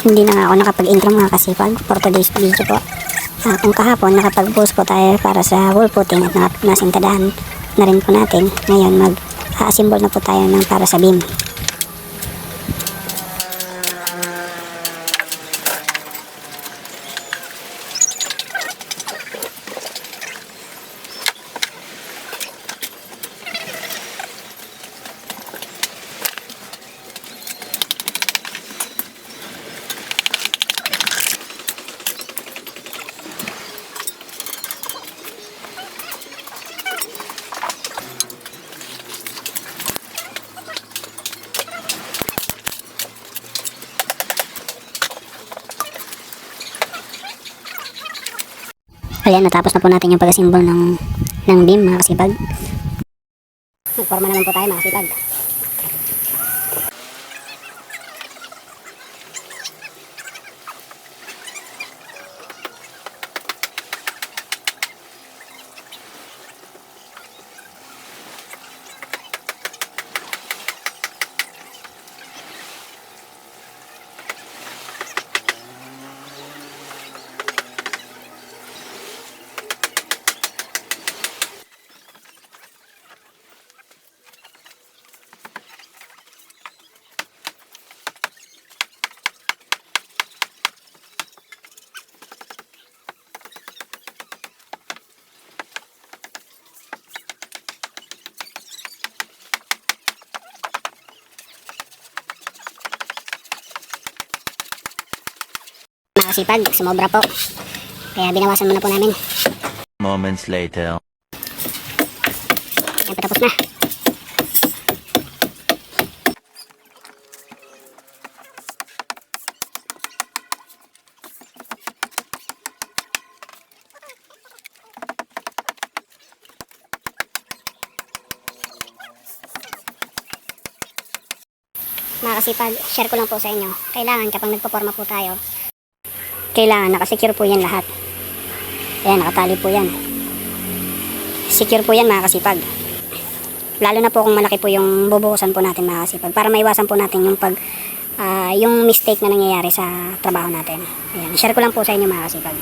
Hindi na nga ako nakapag-intro mga kasipag for today's video po. Kung kahapon nakapag-post po tayo para sa wall putting at nasintadahan na rin po natin. Ngayon mag-assemble na po tayo ng para sa beam. Ayan, natapos na po natin yung pag-assemble ng beam mga kasipag. Nagporma naman po tayo mga kasipag. Mga kasipag, sumobra po. Kaya binawasan muna po namin. Moments later. Ayan, patapos na. Mga kasipag, share ko lang po sa inyo. Kailangan kapag nagpo-forma po tayo, kailangan nakasecure po yan lahat. Ayan, nakatali po yan. Secure po yan mga kasipag. Lalo na po kung malaki po yung bubuhusan po natin mga kasipag. Para maiwasan po natin yung yung mistake na nangyayari sa trabaho natin. Ayan, share ko lang po sa inyo mga kasipag.